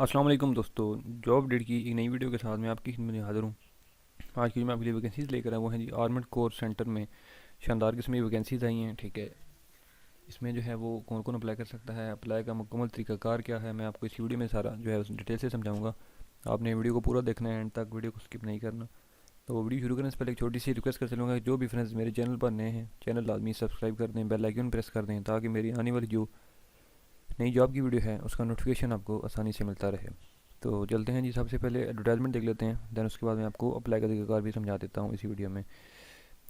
अस्सलाम वालेकुम दोस्तों। जॉब अपडेट की एक नई वीडियो के साथ मैं आपकी खिदमत में हाज़िर हूँ। आज की जो मैं आपके लिए वैकेंसीज़ लेकर आया वो हैं जी आर्मड कोर सेंटर में शानदार किस्म की वैकेंसीज़ आई हैं। ठीक है, इसमें जो है वो कौन कौन अप्लाई कर सकता है, अप्लाई का मुकम्मल तरीकाकार क्या है, मैं आपको इस वीडियो में सारा जो है डिटेल से समझाऊंगा। आपने वीडियो को पूरा देखना है, एंड तक वीडियो को स्किप नहीं करना। तो वीडियो शुरू करने से पहले एक छोटी सी रिक्वेस्ट कर चलूँगा कि जो भी फ्रेंड्स मेरे चैनल पर नए हैं, चैनल लाजमी सब्सक्राइब कर दें, बेल आइकन प्रेस कर दें, ताकि मेरी आने वाली जो नई जॉब की वीडियो है उसका नोटिफिकेशन आपको आसानी से मिलता रहे। तो चलते हैं जी, सबसे पहले एडवर्टाइजमेंट देख लेते हैं, देन उसके बाद मैं आपको अप्लाई का तरीकाकार भी समझा देता हूँ इसी वीडियो में।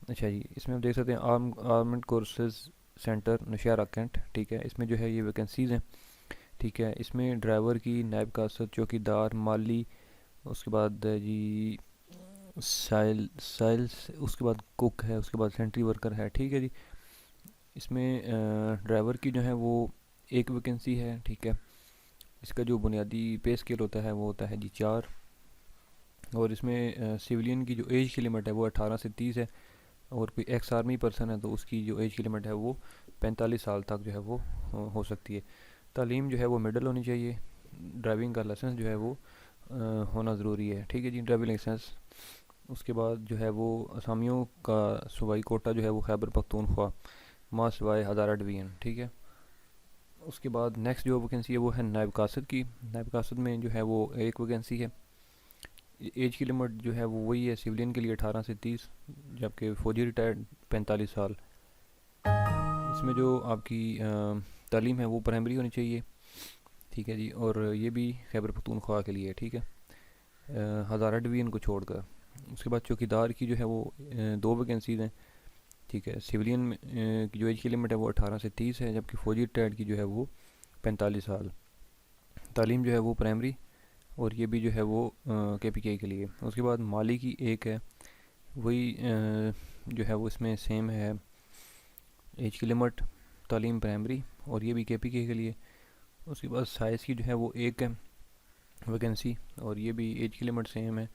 अच्छा जी, इसमें आप देख सकते हैं armed courses centre Nowshera cantt. ठीक है, इसमें जो है ये वैकेंसीज़ हैं। ठीक है, इसमें ड्राइवर की, नायब कासर, चौकीदार, माली, उसके बाद जी साइल्स, उसके बाद कुक है, उसके बाद सेंट्री वर्कर है। ठीक है जी, इसमें ड्राइवर की जो है वो एक वैकेंसी है। ठीक है, इसका जो बुनियादी पे स्केल होता है वो होता है जी 4। और इसमें सिविलियन की जो एज की लिमिट है वो 18 से 30 है। और कोई एक्स आर्मी पर्सन है तो उसकी जो एज की लिमिट है वो 45 साल तक जो है वो हो सकती है। तालीम जो है वो मिडल होनी चाहिए। ड्राइविंग का लाइसेंस जो है वो होना ज़रूरी है। ठीक है जी, ड्राइविंग लाइसेंस। उसके बाद जो है वो असामियों का सूबाई कोटा जो है वो खैबर पख्तूनख्वा माँ सिवाय हज़ारा डिवीज़न। ठीक है, उसके बाद नेक्स्ट जो वैकेंसी है वो है नायब कासद की। नायब कासद में जो है वो एक वैकेंसी है। एज की लिमिट जो है वो वही है सिविलियन के लिए 18 से 30, जबकि फौजी रिटायर्ड 45 साल। इसमें जो आपकी तालीम है वो प्राइमरी होनी चाहिए। ठीक है जी, और ये भी खैबर पख्तूनख्वा के लिए है। ठीक है, हज़ारा डिवीज़न को छोड़कर। उसके बाद चौकीदार की जो है वो दो वैकेंसीज़ हैं। ठीक है, सिविलियन की जो एज की लिमिट है वो 18 से 30 है, जबकि फ़ौजी रिटायर्ड की जो है वो 45 साल। तालीम जो है वो प्राइमरी, और ये भी जो है वो के लिए। उसके बाद माली की एक है, वही जो है वो इसमें सेम है। एज की लिमिट, तालीम प्राइमरी, और ये भी के लिए। उसके बाद साइंस की जो है वो एक है वैकेंसी, और ये भी एज की लिमिट सेम है।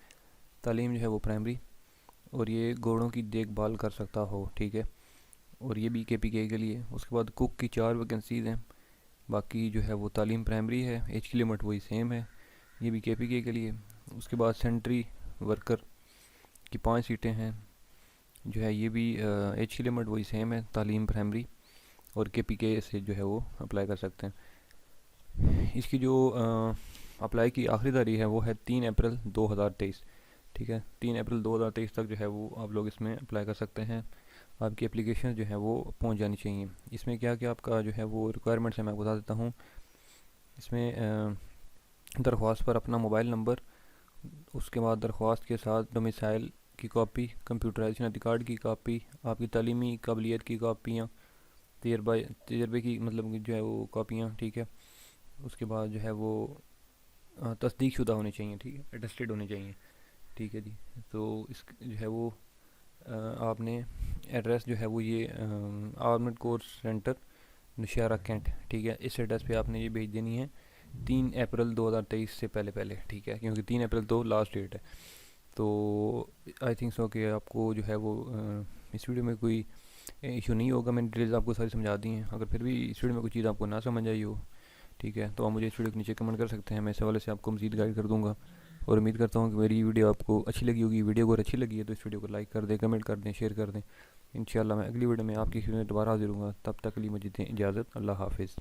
तालीम जो है वो प्राइमरी, और ये घोड़ों की देखभाल कर सकता हो। ठीक है, और ये भी के लिए। उसके बाद कुक की 4 वैकेंसीज़ हैं। बाकी जो है वो तालीम प्राइमरी है, एज की लिमिट वही सेम है, ये भी के लिए। उसके बाद सेंट्री वर्कर की 5 सीटें हैं। जो है ये भी एज की लिमिट वही सेम है, तालीम प्राइमरी, और के से जो है वो अप्लाई कर सकते हैं। इसकी जो अप्लाई की आखिरी तारीख है वो है 3 अप्रैल 2023। ठीक है, 3 अप्रैल 2023 तक जो है वो आप लोग इसमें अप्लाई कर सकते हैं। आपकी एप्लीकेशन जो है वो पहुंच जानी चाहिए। इसमें क्या क्या आपका जो है वो रिक्वायरमेंट्स है मैं बता देता हूँ। इसमें दरख्वास्त पर अपना मोबाइल नंबर, उसके बाद दरख्वास्त के साथ डोमिसाइल की कॉपी, कंप्यूटराइज शनाख्ती कार्ड की कॉपी, आपकी तालीमी काबिलियत की कॉपियाँ, तजर्बे की मतलब कि जो है वो कॉपियाँ। ठीक है, उसके बाद जो है वो तस्दीक शुदा होनी चाहिए। ठीक है, अटेस्टेड होनी चाहिए। ठीक है जी, तो इस जो है वो आपने एड्रेस जो है वो ये armed course centre Nowshera cantt. ठीक है, इस एड्रेस पे आपने ये भेज देनी है 3 अप्रैल 2023 से पहले पहले। ठीक है, क्योंकि 3 अप्रैल तो लास्ट डेट है। तो आई थिंक सो कि आपको जो है वो इस वीडियो में कोई इशू नहीं होगा। मैंने डिटेल्स आपको सारी समझा दी हैं। अगर फिर भी इस वीडियो में कोई चीज़ आपको ना समझ आई हो, ठीक है, तो आप मुझे इस वीडियो के नीचे कमेंट कर सकते हैं। मैं इस हवाले से आपको मज़ीद गाइड कर दूँगा। और उम्मीद करता हूँ कि मेरी वीडियो आपको अच्छी लगी होगी। वीडियो अगर अच्छी लगी है तो इस वीडियो को लाइक कर दें, कमेंट कर दें, शेयर कर दें। इंशाल्लाह मैं अगली वीडियो में आपकी खिदमत में दोबारा हाजिर हूँगा। तब तक के लिए मुझे दें इजाज़त। अल्लाह हाफिज़।